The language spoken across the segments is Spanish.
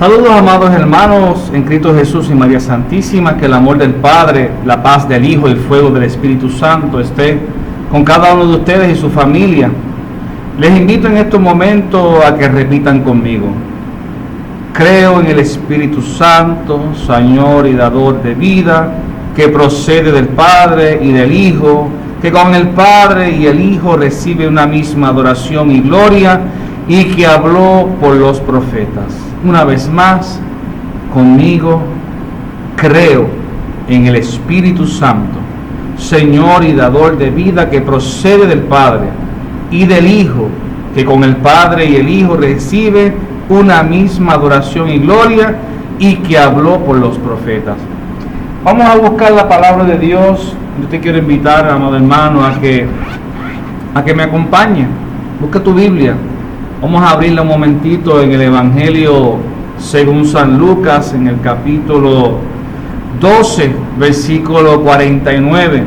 Saludos, amados hermanos en Cristo Jesús y María Santísima. Que el amor del Padre, la paz del Hijo y el fuego del Espíritu Santo esté con cada uno de ustedes y su familia. Les invito en estos momentos a que repitan conmigo: creo en el Espíritu Santo, Señor y dador de vida, que procede del Padre y del Hijo, que con el Padre y el Hijo recibe una misma adoración y gloria, y que habló por los profetas. Una vez más, conmigo: creo en el Espíritu Santo, Señor y dador de vida, que procede del Padre y del Hijo, que con el Padre y el Hijo recibe una misma adoración y gloria, y que habló por los profetas. Vamos a buscar la palabra de Dios. Yo te quiero invitar, amado hermano, a que me acompañe. Busca tu Biblia. Vamos a abrirla un momentito en el Evangelio según San Lucas, en el capítulo 12, versículo 49.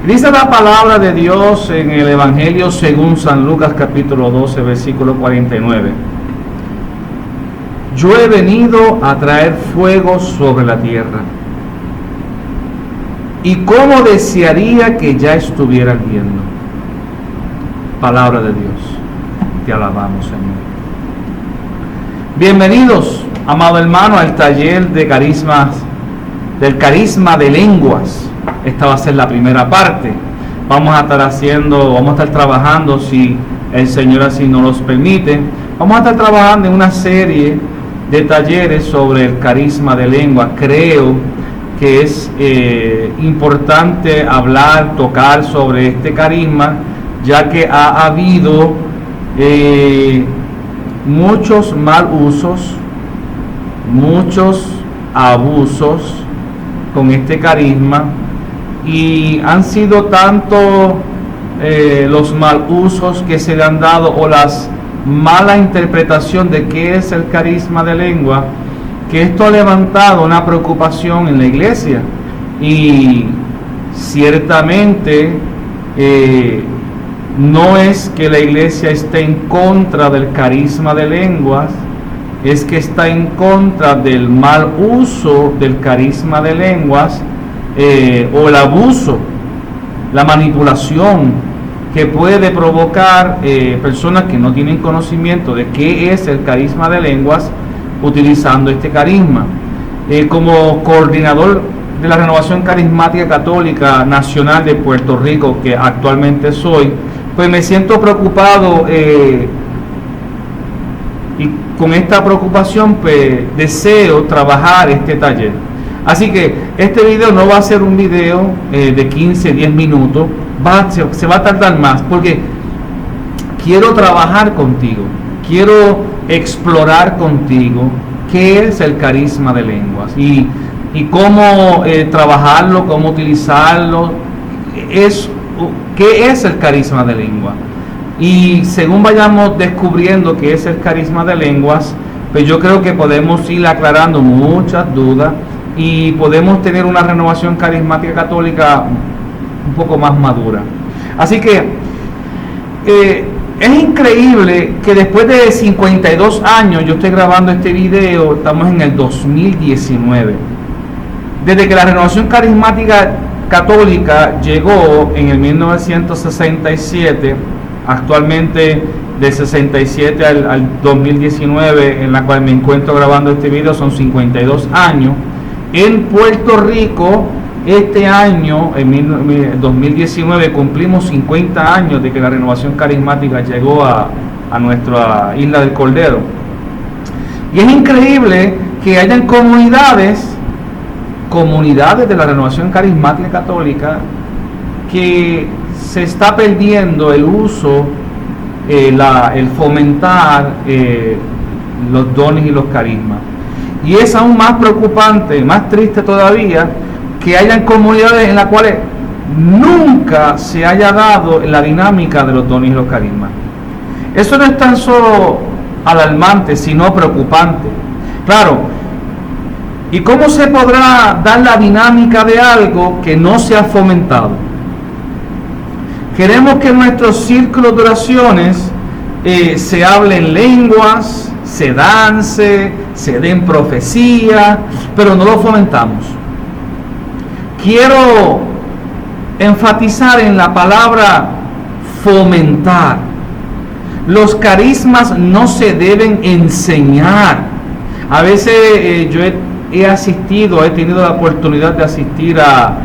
Dice la palabra de Dios en el Evangelio según San Lucas, capítulo 12, versículo 49. Yo he venido a traer fuego sobre la tierra, y cómo desearía que ya estuviera ardiendo. Palabra de Dios. Te alabamos, Señor. Bienvenidos, amado hermano, al taller de carismas, del carisma de lenguas. Esta va a ser la primera parte. Vamos a estar trabajando, si el Señor así nos los permite. Vamos a estar trabajando en una serie de talleres sobre el carisma de lengua. Creo que es importante tocar sobre este carisma, ya que ha habido muchos mal usos, muchos abusos con este carisma, y han sido tanto los mal usos que se le han dado, o las mala interpretación de qué es el carisma de lengua, que esto ha levantado una preocupación en la iglesia. Y ciertamente no es que la iglesia esté en contra del carisma de lenguas, es que está en contra del mal uso del carisma de lenguas, o el abuso, la manipulación que puede provocar personas que no tienen conocimiento de qué es el carisma de lenguas utilizando este carisma. Como coordinador de la Renovación Carismática Católica Nacional de Puerto Rico, que actualmente soy, pues me siento preocupado, y con esta preocupación pues deseo trabajar este taller. Así que este video no va a ser un video de 15-10 minutos, se va a tardar más, porque quiero trabajar contigo, quiero explorar contigo qué es el carisma de lenguas y cómo trabajarlo, cómo utilizarlo, qué es el carisma de lengua. Y según vayamos descubriendo qué es el carisma de lenguas, pues yo creo que podemos ir aclarando muchas dudas y podemos tener una renovación carismática católica un poco más madura. Así que es increíble que después de 52 años, yo estoy grabando este video, estamos en el 2019, desde que la renovación carismática católica llegó en el 1967, actualmente de 67 al 2019, en la cual me encuentro grabando este video, son 52 años. En Puerto Rico, este año, en 2019, cumplimos 50 años de que la renovación carismática llegó a nuestra Isla del Cordero. Y es increíble que hayan comunidades de la renovación carismática católica que se está perdiendo el uso, el fomentar los dones y los carismas. Y es aún más preocupante, más triste todavía, que hayan comunidades en las cuales nunca se haya dado la dinámica de los dones y los carismas. Eso no es tan solo alarmante, sino preocupante. Claro, ¿y cómo se podrá dar la dinámica de algo que no se ha fomentado? Queremos que en nuestros círculos de oraciones se hablen lenguas, se dance, se den profecía, pero no lo fomentamos. Quiero enfatizar en la palabra fomentar. Los carismas no se deben enseñar. A veces yo he tenido la oportunidad de asistir a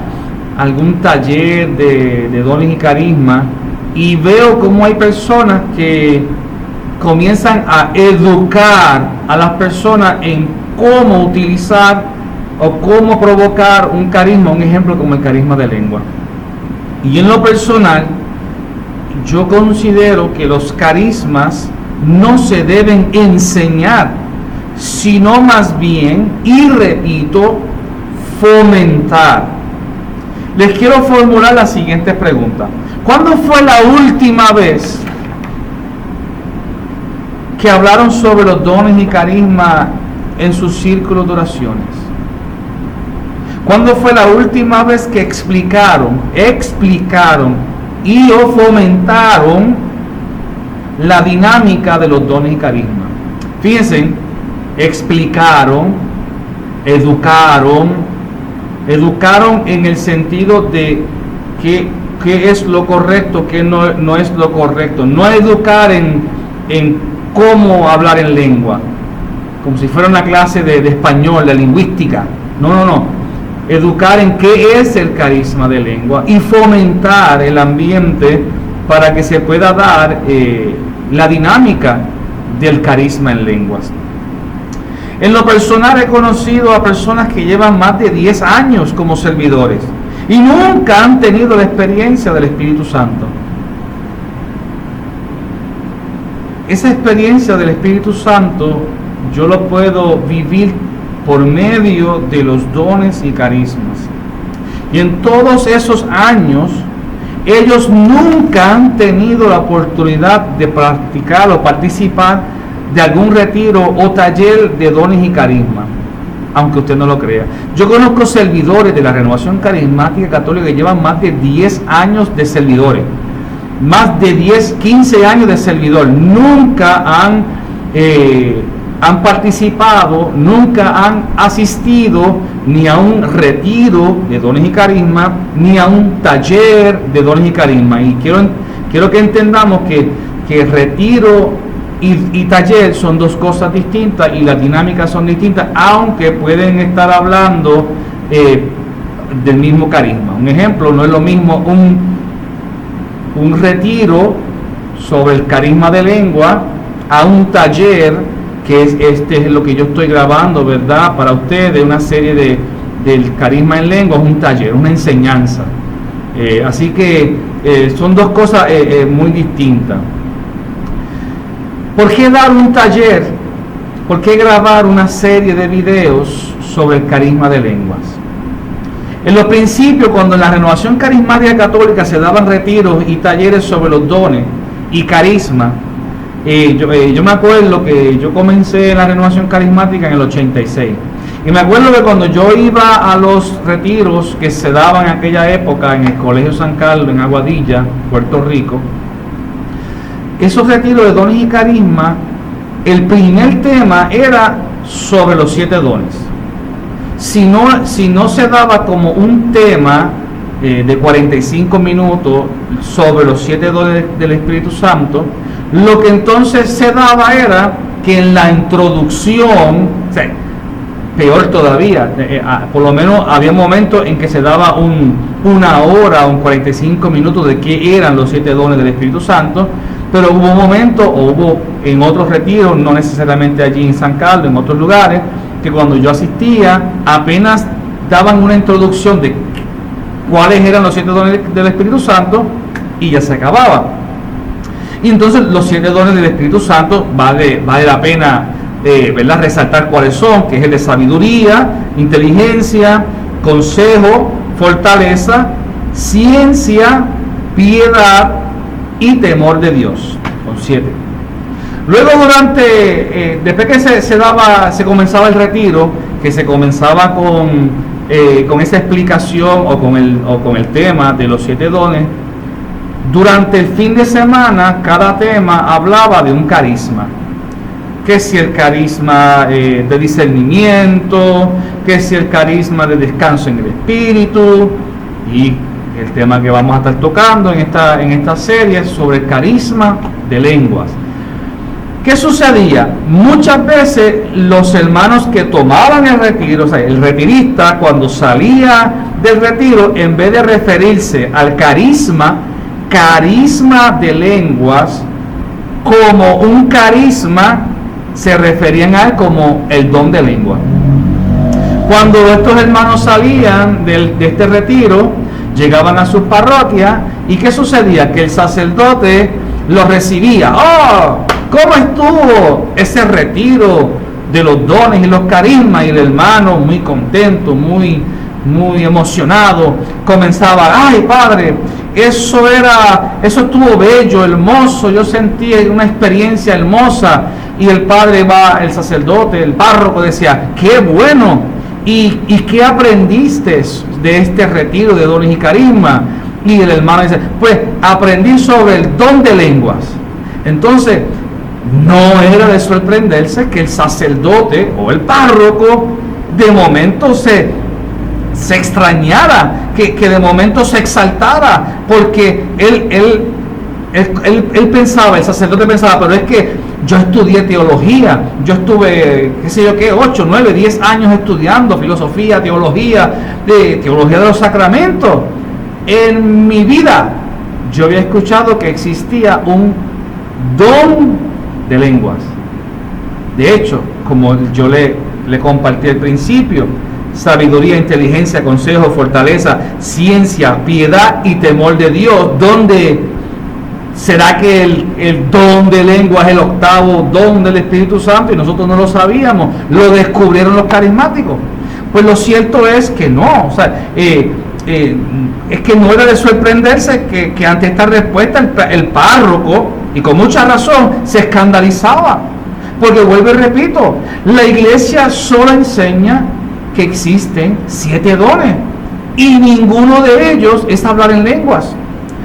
algún taller de dones y carismas, y veo cómo hay personas que comienzan a educar a las personas en cómo utilizar o cómo provocar un carisma, un ejemplo como el carisma de lengua. Y en lo personal, yo considero que los carismas no se deben enseñar, sino más bien, y repito, fomentar. Les quiero formular la siguiente pregunta. ¿Cuándo fue la última vez que hablaron sobre los dones y carismas en sus círculos de oraciones? ¿Cuándo fue la última vez que explicaron y o fomentaron la dinámica de los dones y carismas? Fíjense, explicaron, educaron en el sentido de qué es lo correcto, qué no es lo correcto. No educar en cómo hablar en lengua, como si fuera una clase de español, de lingüística. No. Educar en qué es el carisma de lengua y fomentar el ambiente para que se pueda dar la dinámica del carisma en lenguas. En lo personal he conocido a personas que llevan más de 10 años como servidores y nunca han tenido la experiencia del Espíritu Santo. Esa experiencia del Espíritu Santo yo lo puedo vivir por medio de los dones y carismas. Y en todos esos años, ellos nunca han tenido la oportunidad de practicar o participar de algún retiro o taller de dones y carismas, aunque usted no lo crea. Yo conozco servidores de la Renovación Carismática Católica que llevan más de 10 años de servidores, más de 10, 15 años de servidor. Nunca han participado, nunca han asistido ni a un retiro de dones y carismas, ni a un taller de dones y carismas. Y quiero que entendamos que retiro y taller son dos cosas distintas y las dinámicas son distintas, aunque pueden estar hablando del mismo carisma. Un ejemplo, no es lo mismo un retiro sobre el carisma de lengua a un taller, que es lo que yo estoy grabando, ¿verdad? Para ustedes, una serie del carisma en lengua, es un taller, una enseñanza. Así que son dos cosas muy distintas. ¿Por qué dar un taller? ¿Por qué grabar una serie de videos sobre el carisma de lenguas? En los principios, cuando en la Renovación Carismática Católica se daban retiros y talleres sobre los dones y carisma, yo me acuerdo que yo comencé en la Renovación Carismática en el 86. Y me acuerdo que cuando yo iba a los retiros que se daban en aquella época en el Colegio San Carlos, en Aguadilla, Puerto Rico, esos retiros de dones y carisma, el primer tema era sobre los 7 dones. Si no se daba como un tema de 45 minutos sobre los 7 dones del Espíritu Santo, lo que entonces se daba era que en la introducción, peor todavía, por lo menos había momentos en que se daba una hora, 45 minutos de qué eran los 7 dones del Espíritu Santo, pero hubo momentos, o hubo en otros retiros, no necesariamente allí en San Carlos, en otros lugares, que cuando yo asistía, apenas daban una introducción de cuáles eran los 7 dones del Espíritu Santo y ya se acababa. Y entonces los 7 dones del Espíritu Santo vale la pena ¿verdad? Resaltar cuáles son, que es el de sabiduría, inteligencia, consejo, fortaleza, ciencia, piedad y temor de Dios. Son 7. Luego después que se comenzaba el retiro, que se comenzaba con esa explicación o con el tema de los 7 dones, durante el fin de semana cada tema hablaba de un carisma. que si el carisma de discernimiento, que si el carisma de descanso en el espíritu, y el tema que vamos a estar tocando en esta serie sobre el carisma de lenguas. ¿Qué sucedía? Muchas veces los hermanos que tomaban el retiro, o sea, el retirista cuando salía del retiro, en vez de referirse al carisma de lenguas, como un carisma, se referían a él como el don de lengua. Cuando estos hermanos salían de este retiro, llegaban a sus parroquias, ¿y qué sucedía? Que el sacerdote los recibía. ¡Oh! ¿Cómo estuvo ese retiro de los dones y los carismas? Y el hermano, muy contento, muy emocionado, comenzaba: ¡ay, padre! Eso estuvo bello, hermoso, yo sentí una experiencia hermosa. Y el padre el sacerdote, el párroco decía: ¡qué bueno! ¿Y qué aprendiste de este retiro de dones y carisma? Y el hermano dice: pues aprendí sobre el don de lenguas. Entonces, no era de sorprenderse que el sacerdote o el párroco de momento se extrañara, que de momento se exaltara, porque él pensaba, el sacerdote pensaba: pero es que yo estudié teología, yo estuve, 8, 9, 10 años estudiando filosofía, teología de los sacramentos. En mi vida yo había escuchado que existía un don de lenguas. De hecho, como yo le compartí al principio, sabiduría, inteligencia, consejo, fortaleza, ciencia, piedad y temor de Dios. ¿Dónde será que el don de lengua es el octavo don del Espíritu Santo y nosotros no lo sabíamos? Lo descubrieron los carismáticos. Pues lo cierto es que no. O sea, es que no era de sorprenderse que ante esta respuesta el párroco, y con mucha razón, se escandalizaba. Porque vuelvo y repito, la iglesia solo enseña que existen 7 dones y ninguno de ellos es hablar en lenguas,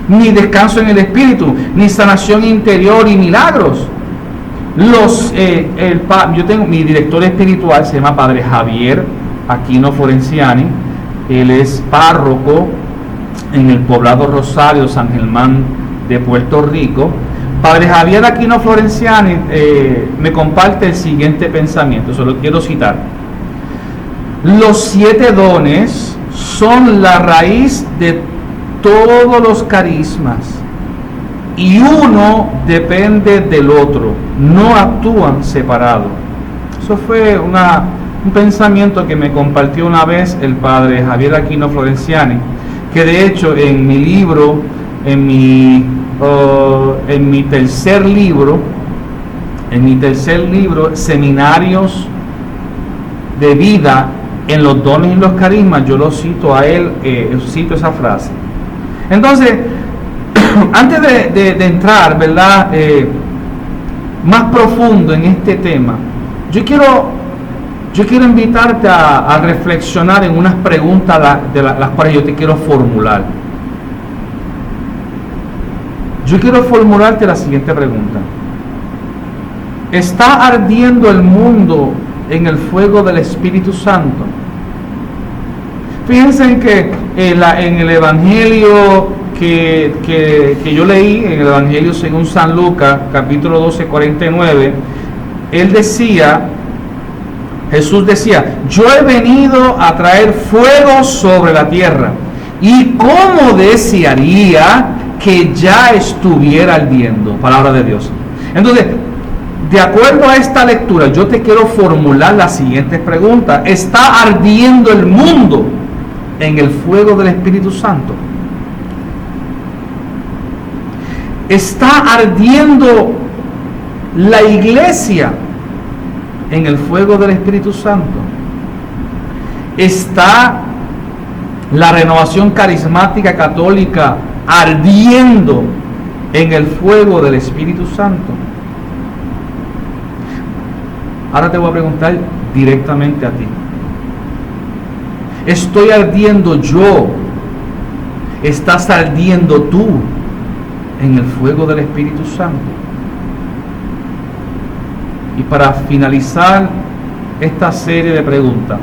ni descanso en el espíritu, ni sanación interior y milagros. Yo tengo mi director espiritual, se llama Padre Javier Aquino Florenciani. Él es párroco en el poblado Rosario, San Germán de Puerto Rico. Padre Javier Aquino Florenciani me comparte el siguiente pensamiento, se lo quiero citar. Los 7 dones son la raíz de todos los carismas y uno depende del otro, no actúan separados. Eso fue un pensamiento que me compartió una vez el Padre Javier Aquino Florenciani, que de hecho en mi libro, en mi tercer libro, Seminarios de Vida en los Dones y los Carismas, yo lo cito a él, cito esa frase. Entonces, antes de entrar, ¿verdad?, más profundo en este tema, yo quiero invitarte a reflexionar en unas preguntas de las cuales yo te quiero formular. Yo quiero formularte la siguiente pregunta: ¿está ardiendo el mundo en el fuego del Espíritu Santo? Fíjense en que en el Evangelio que yo leí, en el Evangelio según San Lucas, capítulo 12, 49, Jesús decía: yo he venido a traer fuego sobre la tierra, y cómo desearía que ya estuviera ardiendo. Palabra de Dios. Entonces, de acuerdo a esta lectura, yo te quiero formular las siguientes preguntas. ¿Está ardiendo el mundo en el fuego del Espíritu Santo? ¿Está ardiendo la iglesia en el fuego del Espíritu Santo? ¿Está la renovación carismática católica ardiendo en el fuego del Espíritu Santo? Ahora te voy a preguntar directamente a ti: ¿estoy ardiendo yo? ¿Estás ardiendo tú en el fuego del Espíritu Santo? Y para finalizar esta serie de preguntas,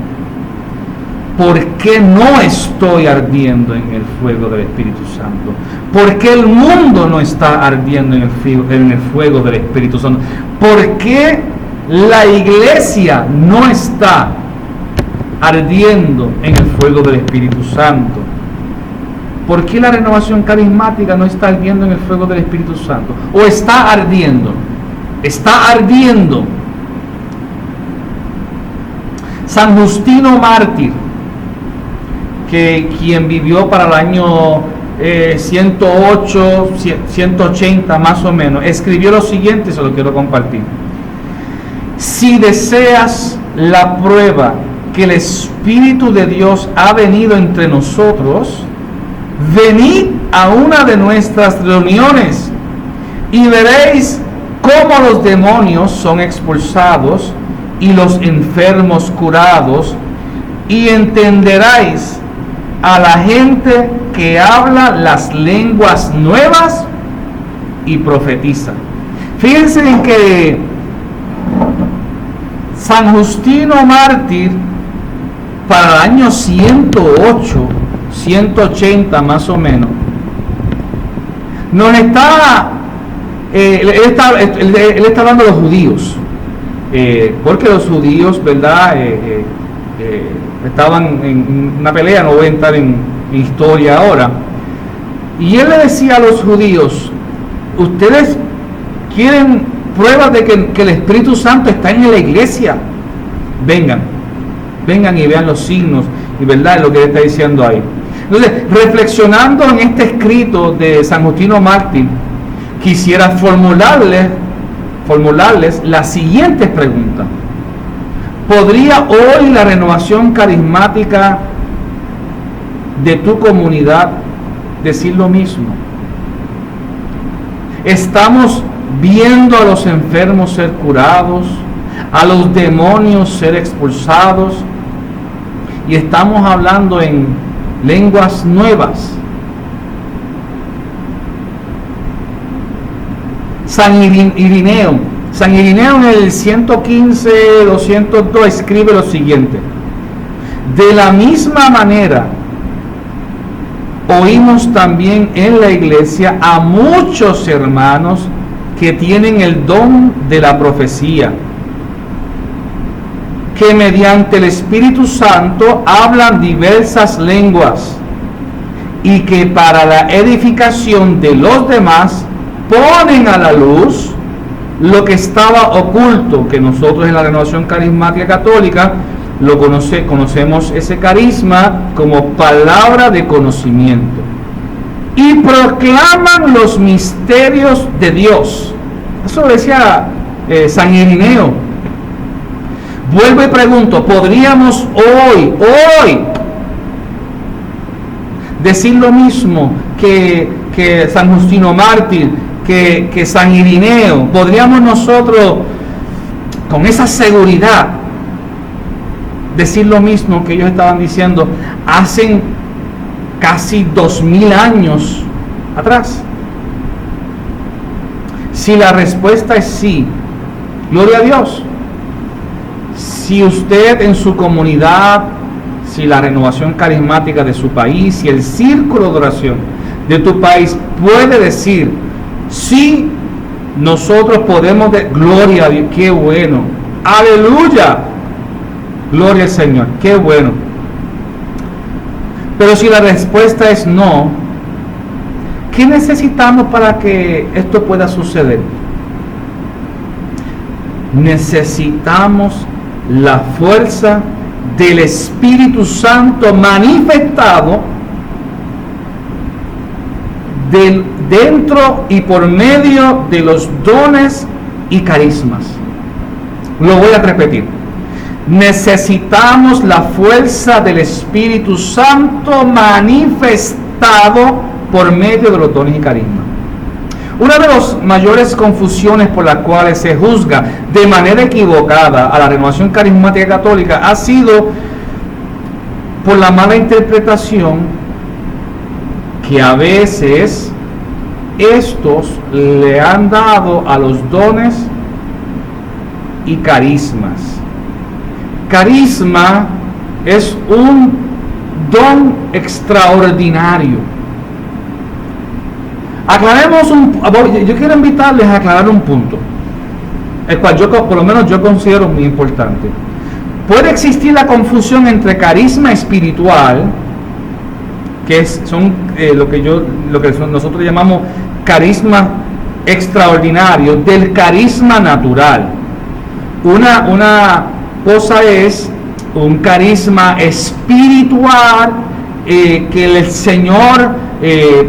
¿por qué no estoy ardiendo en el fuego del Espíritu Santo? ¿Por qué el mundo no está ardiendo en el fuego del Espíritu Santo? ¿Por qué la iglesia no está ardiendo en el fuego del Espíritu Santo? ¿Por qué la renovación carismática no está ardiendo en el fuego del Espíritu Santo? ¿O está ardiendo? Está ardiendo. San Justino Mártir, quien vivió para el año 108, 180 más o menos, escribió lo siguiente, se lo quiero compartir. Si deseas la prueba que el Espíritu de Dios ha venido entre nosotros, venid a una de nuestras reuniones y veréis cómo los demonios son expulsados y los enfermos curados, y entenderáis a la gente que habla las lenguas nuevas y profetiza. Fíjense en que San Justino Mártir, para el año 108, 180 más o menos, nos está, él está hablando de los judíos, porque los judíos, ¿verdad?, estaban en una pelea, no voy a entrar en historia ahora, y él le decía a los judíos: ustedes quieren pruebas de que el Espíritu Santo está en la iglesia, vengan y vean los signos, y verdad lo que él está diciendo ahí. Entonces, reflexionando en este escrito de San Justino Mártir, quisiera formularles las siguientes preguntas. ¿Podría hoy la renovación carismática de tu comunidad decir lo mismo? ¿Estamos viendo a los enfermos ser curados, a los demonios ser expulsados, y estamos hablando en lenguas nuevas? San Irineo en el 115-202 escribe lo siguiente: de la misma manera oímos también en la iglesia a muchos hermanos que tienen el don de la profecía, que mediante el Espíritu Santo hablan diversas lenguas, y que para la edificación de los demás ponen a la luz lo que estaba oculto, que nosotros en la Renovación Carismática Católica conocemos ese carisma como palabra de conocimiento, y proclaman los misterios de Dios. Eso decía San Irineo. Vuelvo y pregunto: ¿podríamos hoy decir lo mismo que San Justino Mártir, que San Irineo? ¿Podríamos nosotros con esa seguridad decir lo mismo que ellos estaban diciendo hace casi 2000 años atrás? Si la respuesta es sí, gloria a Dios. Si usted en su comunidad, si la renovación carismática de su país, si el círculo de oración de tu país puede decir sí, nosotros podemos gloria a Dios, qué bueno, aleluya, gloria al Señor, qué bueno. Pero si la respuesta es no, ¿qué necesitamos para que esto pueda suceder? Necesitamos la fuerza del Espíritu Santo manifestado dentro y por medio de los dones y carismas. Lo voy a repetir. Necesitamos la fuerza del Espíritu Santo manifestado por medio de los dones y carismas. Una de las mayores confusiones por las cuales se juzga de manera equivocada a la Renovación Carismática Católica ha sido por la mala interpretación que a veces estos le han dado a los dones y carismas. Carisma es un don extraordinario. Yo quiero invitarles a aclarar un punto, el cual por lo menos yo considero muy importante. Puede existir la confusión entre carisma espiritual, que son lo que nosotros llamamos carisma extraordinario, del carisma natural. Una cosa es un carisma espiritual que el Señor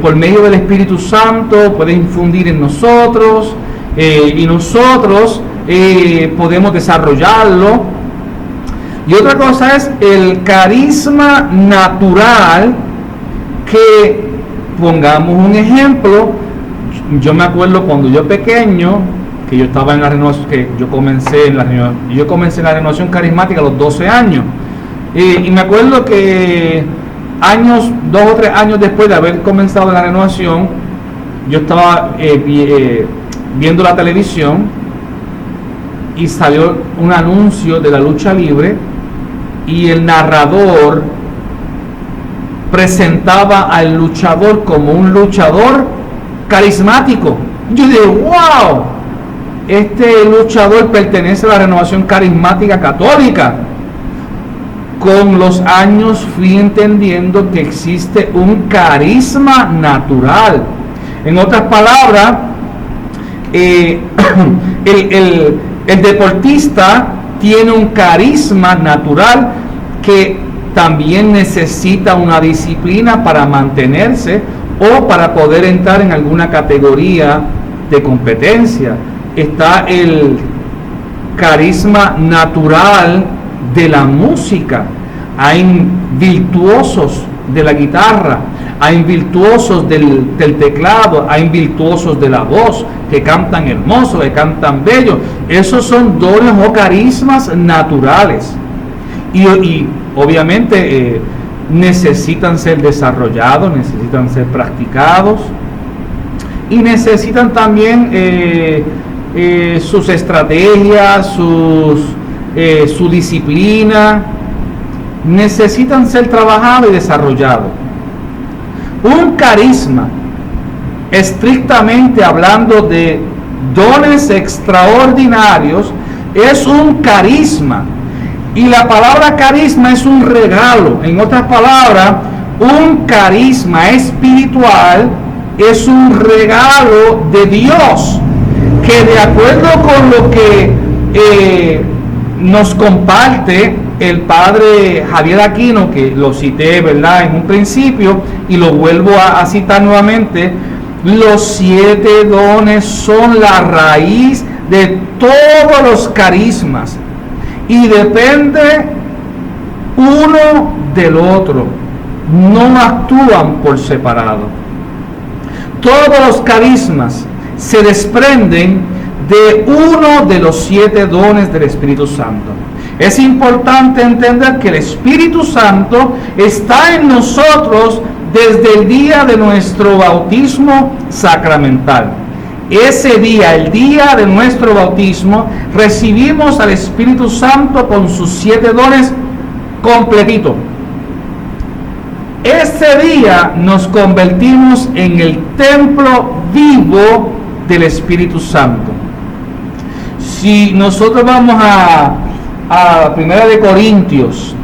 por medio del Espíritu Santo puede infundir en nosotros, y nosotros podemos desarrollarlo. Y otra cosa es el carisma natural, que pongamos un ejemplo. Yo me acuerdo cuando yo pequeño, que yo estaba en la renovación, yo comencé en la renovación carismática a los 12 años, y me acuerdo que 2 o 3 años después de haber comenzado la renovación, yo estaba viendo la televisión y salió un anuncio de la lucha libre, y el narrador presentaba al luchador como un luchador carismático. Yo dije, wow, este luchador pertenece a la renovación carismática católica. Con los años fui entendiendo que existe un carisma natural. En otras palabras, el deportista tiene un carisma natural que también necesita una disciplina para mantenerse o para poder entrar en alguna categoría de competencia. Está el carisma natural de la música. Hay virtuosos de la guitarra, hay virtuosos del teclado, hay virtuosos de la voz, que cantan hermoso, que cantan bello. Esos son dones o carismas naturales. Y obviamente necesitan ser desarrollados, necesitan ser practicados, y necesitan también sus estrategias, su disciplina, necesitan ser trabajados y desarrollados. Un carisma, estrictamente hablando de dones extraordinarios, es un carisma. Y la palabra carisma es un regalo. En otras palabras, un carisma espiritual es un regalo de Dios, que de acuerdo con lo que nos comparte el padre Javier Aquino, que lo cité, ¿verdad?, en un principio, y lo vuelvo a citar nuevamente, los 7 dones son la raíz de todos los carismas, y depende uno del otro, no actúan por separado. Todos los carismas se desprenden de uno de los 7 dones del Espíritu Santo. Es importante entender que el Espíritu Santo está en nosotros desde el día de nuestro bautismo sacramental. Ese día, el día de nuestro bautismo, recibimos al Espíritu Santo con sus 7 dones completito. Ese día nos convertimos en el templo vivo del Espíritu Santo. Si nosotros vamos a Primera de Corintios,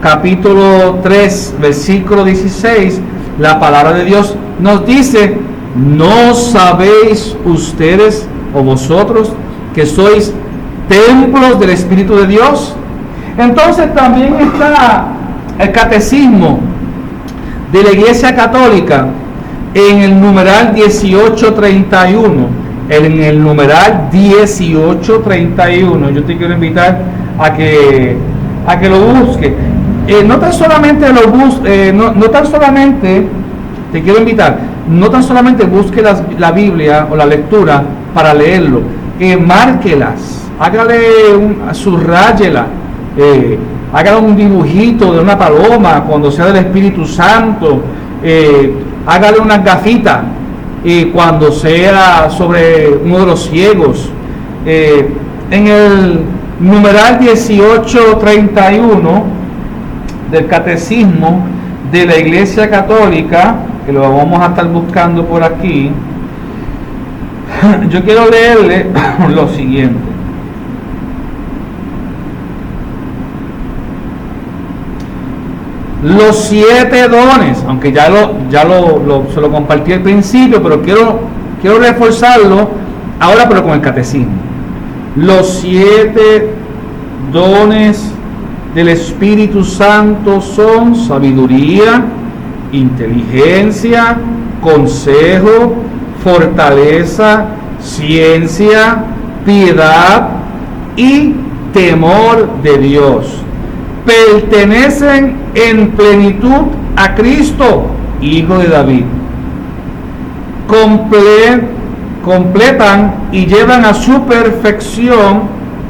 capítulo 3, versículo 16, la palabra de Dios nos dice: ¿no sabéis ustedes o vosotros que sois templos del Espíritu de Dios? Entonces también está el catecismo de la Iglesia Católica en el numeral 1831. En el numeral 1831, yo te quiero invitar a que lo busque. No tan solamente te quiero invitar, no tan solamente busque la Biblia o la lectura para leerlo, márquelas, subrayela, hágale un dibujito de una paloma cuando sea del Espíritu Santo, hágale unas gafitas cuando sea sobre uno de los ciegos. En el numeral 1831 del Catecismo de la Iglesia Católica, que lo vamos a estar buscando por aquí, yo quiero leerle lo siguiente. Los 7 dones, aunque se lo compartí al principio, pero quiero reforzarlo ahora, pero con el catecismo. Los 7 dones del Espíritu Santo son sabiduría, inteligencia, consejo, fortaleza, ciencia, piedad y temor de Dios. Pertenecen en plenitud a Cristo, Hijo de David. Completan y llevan a su perfección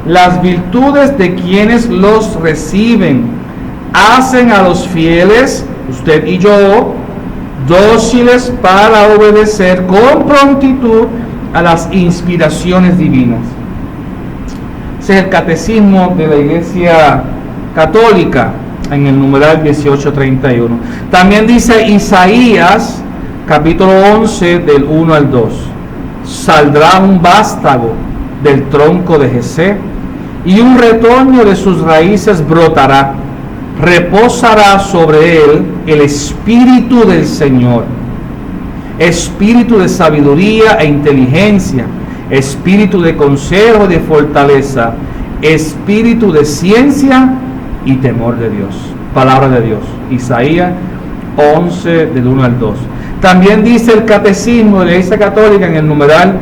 las virtudes de quienes los reciben. Hacen a los fieles, usted y yo, dóciles para obedecer con prontitud a las inspiraciones divinas. Ese es el Catecismo de la Iglesia Católica, en el numeral 1831. También dice Isaías, capítulo 11, del 1 al 2. Saldrá un vástago del tronco de Jesé, y un retoño de sus raíces brotará. Reposará sobre él el espíritu del Señor, espíritu de sabiduría e inteligencia, espíritu de consejo y de fortaleza, espíritu de ciencia y temor de Dios. Palabra de Dios. Isaías 11, del 1 al 2. También dice el Catecismo de la Iglesia Católica en el numeral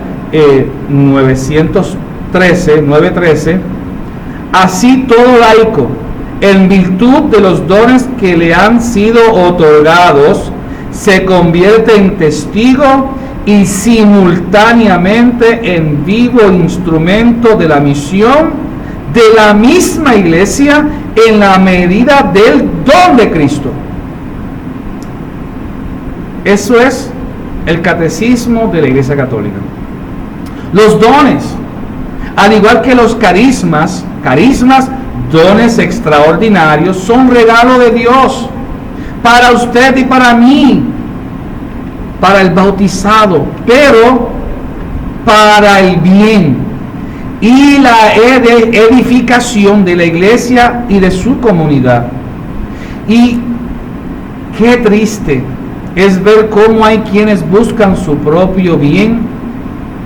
913, así todo laico, en virtud de los dones que le han sido otorgados, se convierte en testigo y simultáneamente en vivo instrumento de la misión de la misma Iglesia en la medida del don de Cristo. Eso es el Catecismo de la Iglesia Católica. Los dones, al igual que los carismas, dones extraordinarios, son regalo de Dios para usted y para mí, para el bautizado, pero para el bien y la edificación de la iglesia y de su comunidad. Y qué triste es ver cómo hay quienes buscan su propio bien,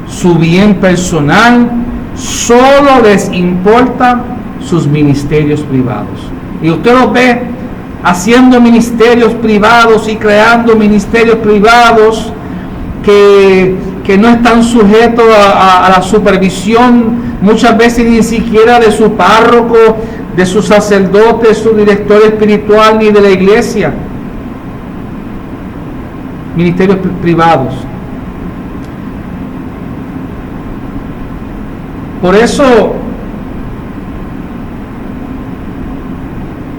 su bien personal, solo les importa sus ministerios privados. Y usted los ve haciendo ministerios privados y creando ministerios privados que no están sujetos a la supervisión, muchas veces ni siquiera de su párroco, de su sacerdote, su director espiritual, ni de la iglesia. Ministerios privados. Por eso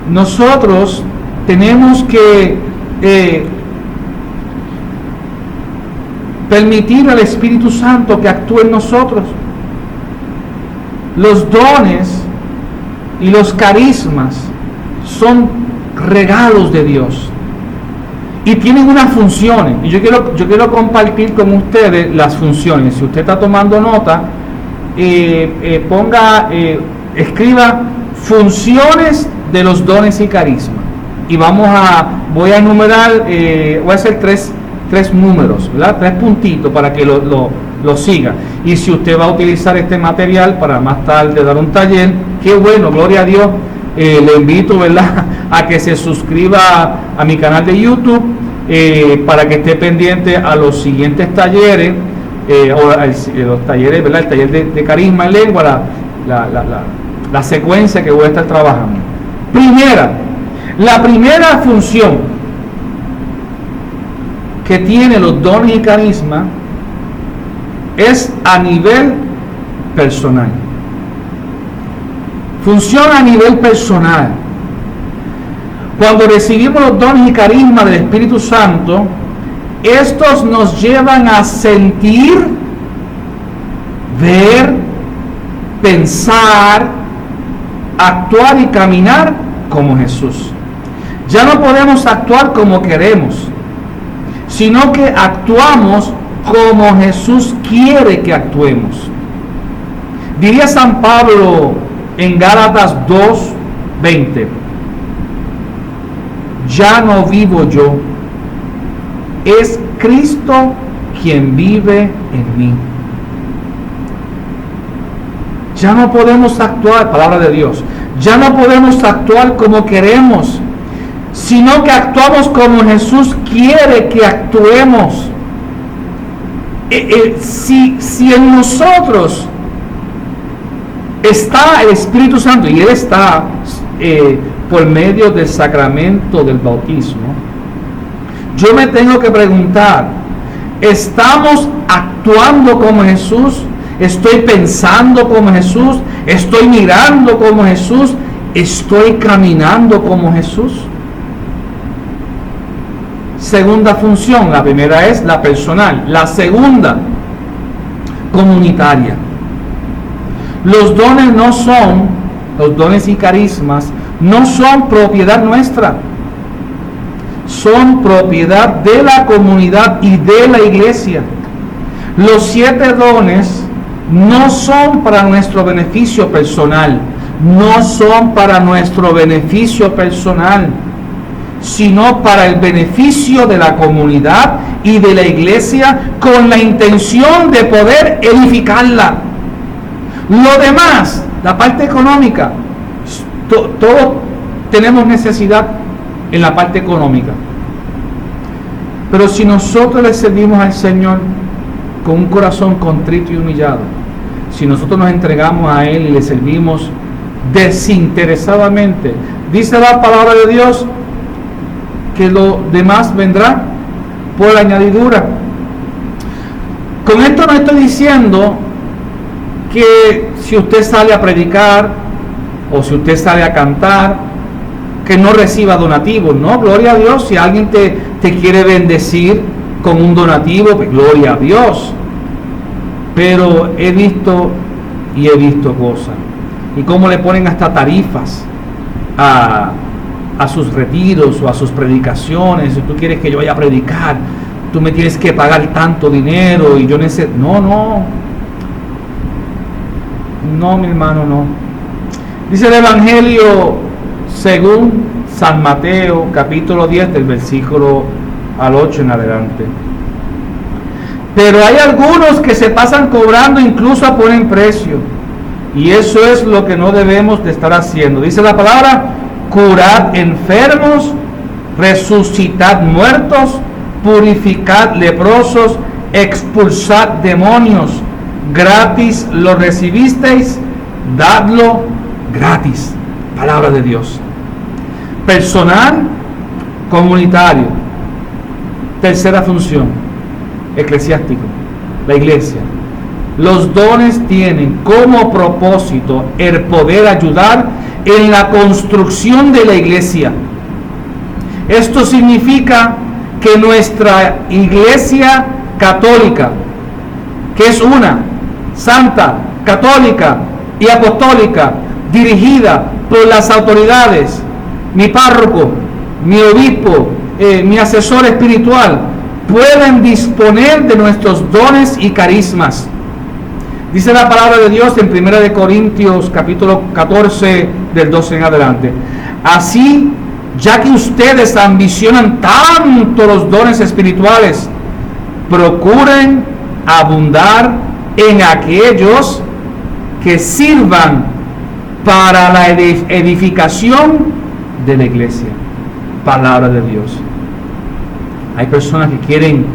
nosotros tenemos que permitir al Espíritu Santo que actúe en nosotros. Los dones y los carismas son regalos de Dios y tienen unas funciones, y yo quiero compartir con ustedes las funciones. Si usted está tomando nota, escriba funciones de los dones y carismas, y voy a enumerar, voy a hacer tres números, ¿verdad? 3 puntitos para que lo siga. Y si usted va a utilizar este material para más tarde dar un taller, qué bueno, gloria a Dios. Le invito, ¿verdad?, a que se suscriba a mi canal de YouTube para que esté pendiente a los siguientes talleres, los talleres, ¿verdad?, el taller de carisma en lengua, la secuencia que voy a estar trabajando. La primera función que tiene los dones y carismas es a nivel personal. Funciona a nivel personal. Cuando recibimos los dones y carismas del Espíritu Santo, Estos nos llevan a sentir, ver, pensar, actuar y caminar como Jesús. Ya no podemos actuar como queremos, sino que actuamos como Jesús quiere que actuemos. Diría San Pablo en Gálatas 2:20: ya no vivo yo, es Cristo quien vive en mí. Ya no podemos actuar, palabra de Dios, ya no podemos actuar como queremos, sino que actuamos como Jesús quiere que actuemos. Si en nosotros está el Espíritu Santo, y Él está por medio del sacramento del bautismo, yo me tengo que preguntar, ¿estamos actuando como Jesús? ¿Estoy pensando como Jesús? ¿Estoy mirando como Jesús? ¿Estoy caminando como Jesús? Segunda función, la primera es la personal, la segunda, comunitaria. Los dones y carismas no son propiedad nuestra, son propiedad de la comunidad y de la iglesia. Los 7 dones no son para nuestro beneficio personal, no son para nuestro beneficio personal, sino para el beneficio de la comunidad y de la iglesia, con la intención de poder edificarla. Lo demás, la parte económica, todos tenemos necesidad en la parte económica, pero si nosotros le servimos al Señor con un corazón contrito y humillado, si nosotros nos entregamos a Él y le servimos desinteresadamente, dice la palabra de Dios que lo demás vendrá por añadidura. Con esto no estoy diciendo que si usted sale a predicar o si usted sale a cantar, que no reciba donativos. No, gloria a Dios. Si alguien te quiere bendecir con un donativo, pues gloria a Dios. Pero he visto cosas, y cómo le ponen hasta tarifas a sus retiros o a sus predicaciones. Si tú quieres que yo vaya a predicar, tú me tienes que pagar tanto dinero y yo necesito. No, mi hermano, no. Dice el Evangelio según San Mateo, capítulo 10, del versículo al 8 en adelante: pero hay algunos que se pasan cobrando, incluso a poner precio, y eso es lo que no debemos de estar haciendo. Dice la palabra: curad enfermos, resucitad muertos, purificad leprosos, expulsad demonios. Gratis lo recibisteis, dadlo gratis. Palabra de Dios. Personal, comunitario. Tercera función, eclesiástico, la iglesia. Los dones tienen como propósito el poder ayudar en la construcción de la iglesia. Esto significa que nuestra iglesia católica, que es una, santa, católica y apostólica, dirigida por las autoridades, mi párroco, mi obispo, mi asesor espiritual, pueden disponer de nuestros dones y carismas. Dice la palabra de Dios en 1 Corintios capítulo 14 del 12 en adelante: así, ya que ustedes ambicionan tanto los dones espirituales, procuren abundar en aquellos que sirvan para la edificación de la iglesia. Palabra de Dios. Hay personas que quieren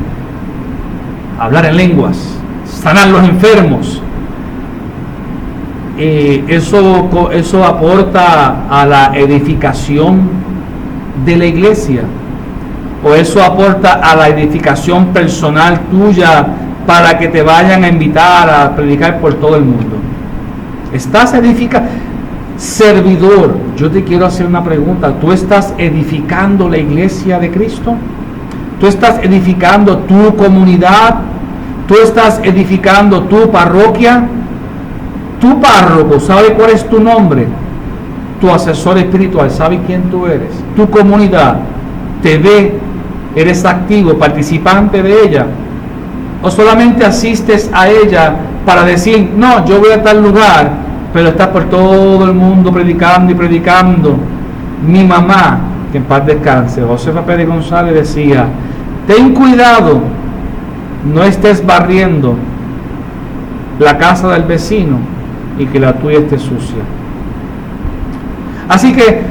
hablar en lenguas, sanar los enfermos. Eso aporta a la edificación de la iglesia, o eso aporta a la edificación personal tuya para que te vayan a invitar a predicar por todo el mundo. ¿Estás edificando? Servidor, yo te quiero hacer una pregunta: ¿tú estás edificando la iglesia de Cristo? tú estás edificando tu comunidad, tú estás edificando tu parroquia. Tu párroco sabe cuál es tu nombre, tu asesor espiritual sabe quién tú eres, tu comunidad te ve, eres activo, participante de ella, o solamente asistes a ella para decir, no, yo voy a tal lugar, pero estás por todo el mundo predicando y predicando. Mi mamá, que en paz descanse, Josefa Pérez González, decía, ten cuidado, no estés barriendo la casa del vecino y que la tuya esté sucia. Así que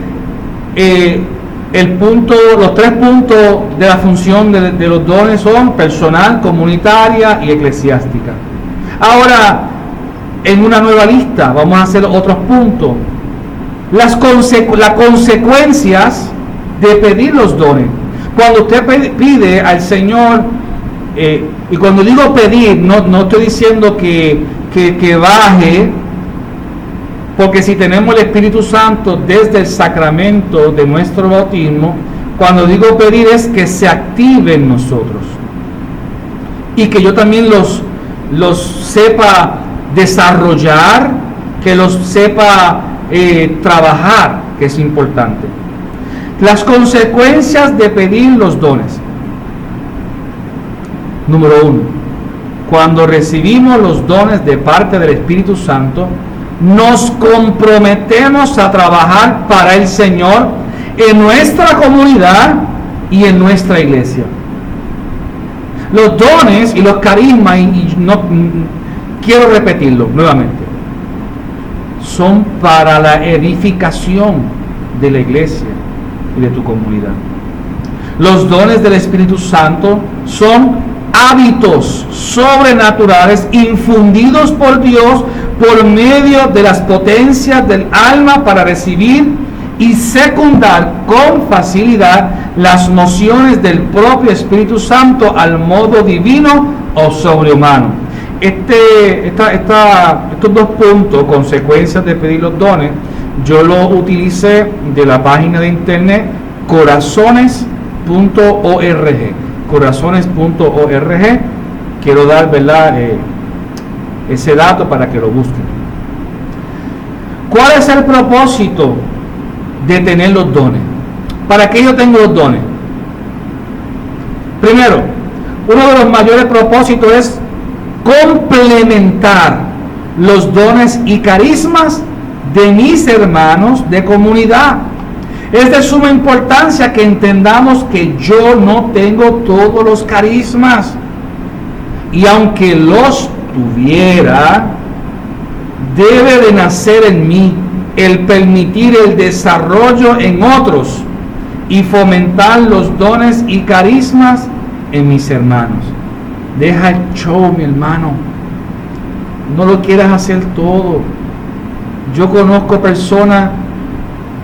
los 3 puntos de la función de los dones son personal, comunitaria y eclesiástica. Ahora, en una nueva lista vamos a hacer otros puntos. Las consecuencias de pedir los dones. Cuando usted pide al Señor, y cuando digo pedir, no estoy diciendo que baje, porque si tenemos el Espíritu Santo desde el sacramento de nuestro bautismo, cuando digo pedir es que se active en nosotros y que yo también los sepa desarrollar, que los sepa trabajar, que es importante. Las consecuencias de pedir los dones. Número 1, cuando recibimos los dones de parte del Espíritu Santo, nos comprometemos a trabajar para el Señor en nuestra comunidad y en nuestra iglesia. Los dones y los carismas, quiero repetirlo nuevamente, son para la edificación de la iglesia y de tu comunidad. Los dones del Espíritu Santo son hábitos sobrenaturales infundidos por Dios por medio de las potencias del alma para recibir y secundar con facilidad las nociones del propio Espíritu Santo al modo divino o sobrehumano. Estos 2 puntos, consecuencias de pedir los dones, yo lo utilicé de la página de internet corazones.org. Quiero dar, ese dato para que lo busquen. ¿Cuál es el propósito de tener los dones? ¿Para qué yo tengo los dones? Primero, uno de los mayores propósitos es complementar los dones y carismas de mis hermanos de comunidad. Es de suma importancia que entendamos que yo no tengo todos los carismas, y aunque los tuviera, debe de nacer en mí el permitir el desarrollo en otros y fomentar los dones y carismas en mis hermanos. Deja el show, mi hermano, no lo quieras hacer todo. Yo conozco personas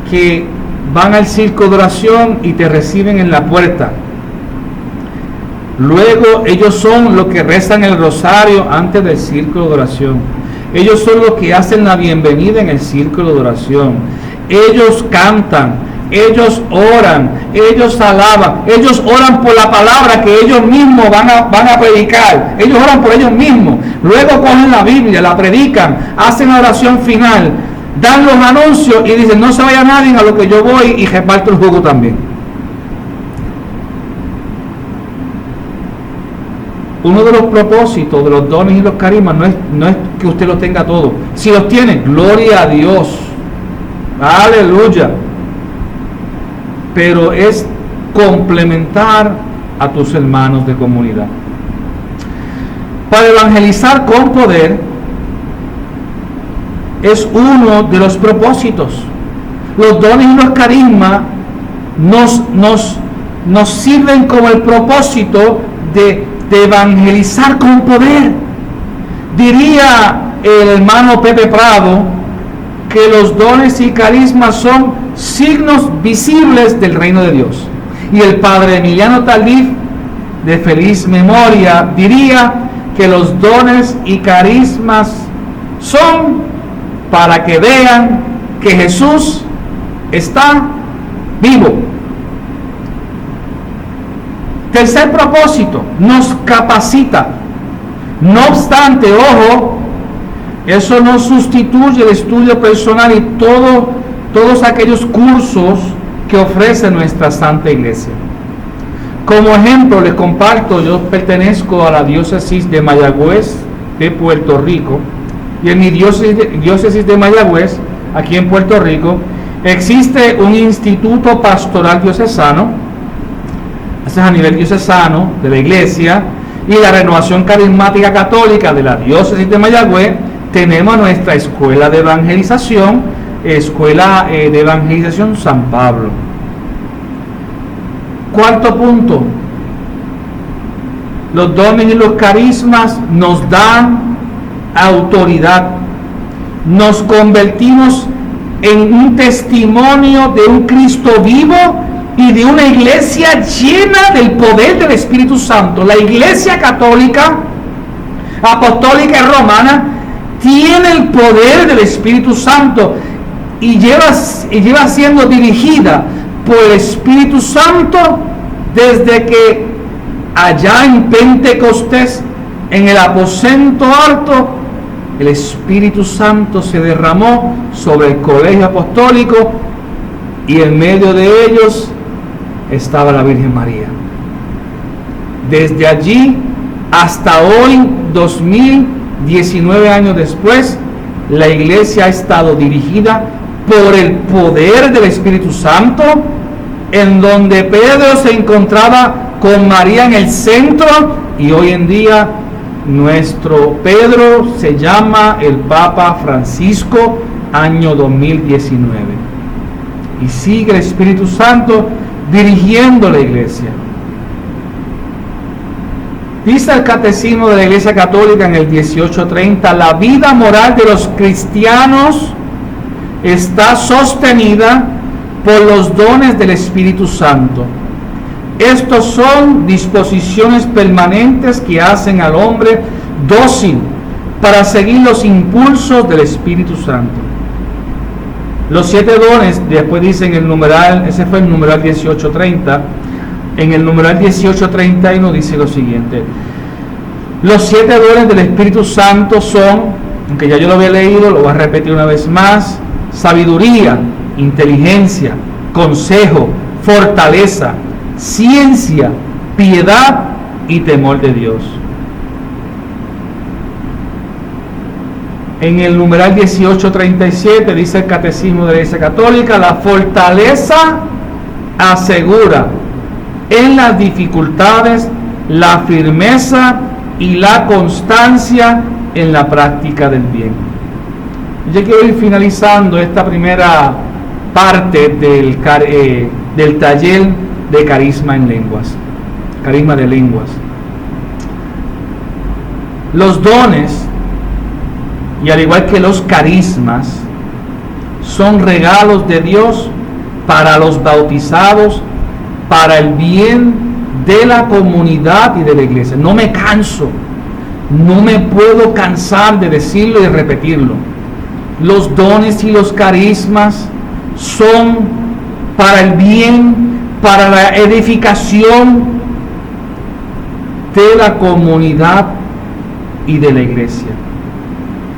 que van al circo de oración y te reciben en la puerta. Luego ellos son los que rezan el rosario antes del círculo de oración. Ellos son los que hacen la bienvenida en el círculo de oración. Ellos cantan, ellos oran, ellos alaban, ellos oran por la palabra que ellos mismos van a predicar. Ellos oran por ellos mismos. Luego cogen la Biblia, la predican, hacen la oración final, dan los anuncios y dicen, no se vaya nadie a lo que yo voy y reparto el jugo también. Uno de los propósitos de los dones y los carismas no es que usted los tenga todos. Si los tiene, gloria a Dios, aleluya, pero es complementar a tus hermanos de comunidad. Para evangelizar con poder es uno de los propósitos. Los dones y los carismas nos sirven como el propósito de evangelizar con poder. Diría el hermano Pepe Prado que los dones y carismas son signos visibles del reino de Dios. Y el padre Emiliano Tardif, de feliz memoria, diría que los dones y carismas son para que vean que Jesús está vivo. Tercer propósito, nos capacita. No obstante, ojo, eso no sustituye el estudio personal y todos aquellos cursos que ofrece nuestra Santa Iglesia. Como ejemplo, les comparto, yo pertenezco a la diócesis de Mayagüez, de Puerto Rico, y en mi diócesis de Mayagüez, aquí en Puerto Rico, existe un instituto pastoral diocesano, eso es a nivel diocesano de la Iglesia, y la Renovación Carismática Católica de la diócesis de Mayagüez, tenemos nuestra Escuela de Evangelización, San Pablo. Cuarto punto, los dones y los carismas nos dan autoridad. Nos convertimos en un testimonio de un Cristo vivo y de una iglesia llena del poder del Espíritu Santo. La Iglesia Católica, Apostólica y Romana tiene el poder del Espíritu Santo y lleva siendo dirigida por el Espíritu Santo desde que allá en Pentecostés, en el aposento alto, el Espíritu Santo se derramó sobre el colegio apostólico y en medio de ellos estaba la Virgen María. Desde allí hasta hoy, 2019 años después, la iglesia ha estado dirigida por el poder del Espíritu Santo, en donde Pedro se encontraba con María en el centro, y hoy en día nuestro Pedro se llama el Papa Francisco, año 2019, y sigue el Espíritu Santo dirigiendo la iglesia. Dice el Catecismo de la Iglesia Católica en el 1830, la vida moral de los cristianos está sostenida por los dones del Espíritu Santo. Estos son disposiciones permanentes que hacen al hombre dócil para seguir los impulsos del Espíritu Santo. Los 7 dones, después dice en el numeral, ese fue el numeral 1830, en el numeral 1831 dice lo siguiente: los 7 dones del Espíritu Santo son, aunque ya yo lo había leído, lo voy a repetir una vez más: sabiduría, inteligencia, consejo, fortaleza, ciencia, piedad y temor de Dios. En el numeral 1837 dice el Catecismo de la Iglesia Católica: la fortaleza asegura en las dificultades la firmeza y la constancia en la práctica del bien. Yo quiero ir finalizando esta primera parte del taller de carisma en lenguas, carisma de lenguas. Los dones, y al igual que los carismas, son regalos de Dios para los bautizados, para el bien de la comunidad y de la iglesia. No me canso, no me puedo cansar de decirlo y repetirlo. Los dones y los carismas son para el bien, para la edificación de la comunidad y de la iglesia.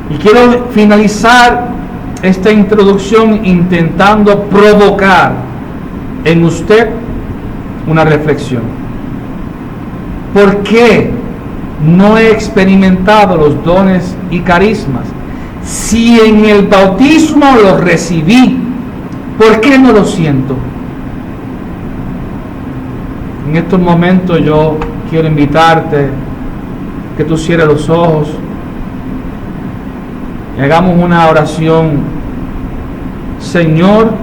Y quiero finalizar esta introducción intentando provocar en usted una reflexión. ¿Por qué no he experimentado los dones y carismas? Si en el bautismo los recibí, ¿por qué no lo siento? En estos momentos yo quiero invitarte que tú cierres los ojos y hagamos una oración. Señor,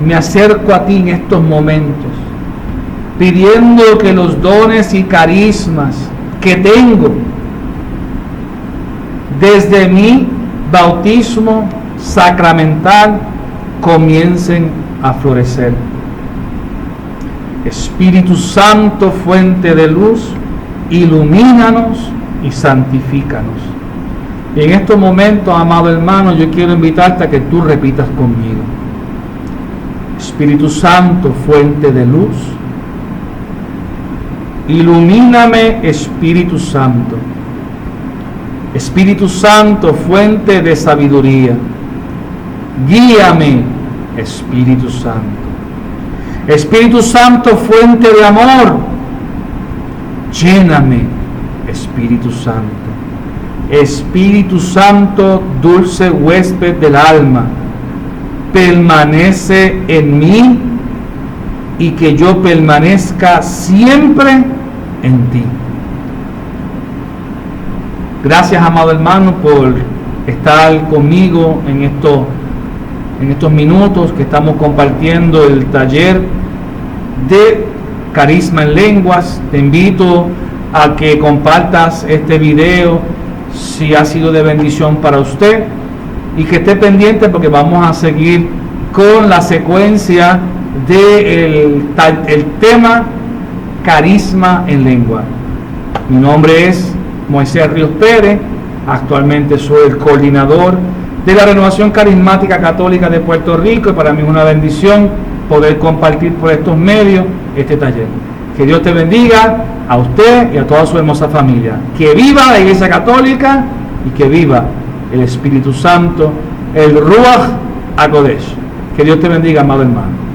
me acerco a ti en estos momentos, pidiendo que los dones y carismas que tengo desde mi bautismo sacramental comiencen a florecer. Espíritu Santo, fuente de luz, ilumínanos y santifícanos. Y en estos momentos, amado hermano, yo quiero invitarte a que tú repitas conmigo: Espíritu Santo, fuente de luz, Ilumíname, Espíritu Santo. Espíritu Santo, fuente de sabiduría. Guíame, Espíritu Santo. Espíritu Santo, fuente de amor. Lléname, Espíritu Santo. Espíritu Santo, dulce huésped del alma, permanece en mí y que yo permanezca siempre en ti. Gracias, amado hermano, por estar conmigo en estos minutos que estamos compartiendo el taller de Carisma en Lenguas. Te invito a que compartas este video si ha sido de bendición para usted y que esté pendiente, porque vamos a seguir con la secuencia del tema Carisma en Lengua. Mi nombre es Moisés Ríos Pérez. Actualmente soy el coordinador de la Renovación Carismática Católica de Puerto Rico, y para mí es una bendición poder compartir por estos medios este taller. Que Dios te bendiga a usted y a toda su hermosa familia. Que viva la Iglesia Católica y que viva el Espíritu Santo, el Ruach HaKodesh. Que Dios te bendiga, amado hermano.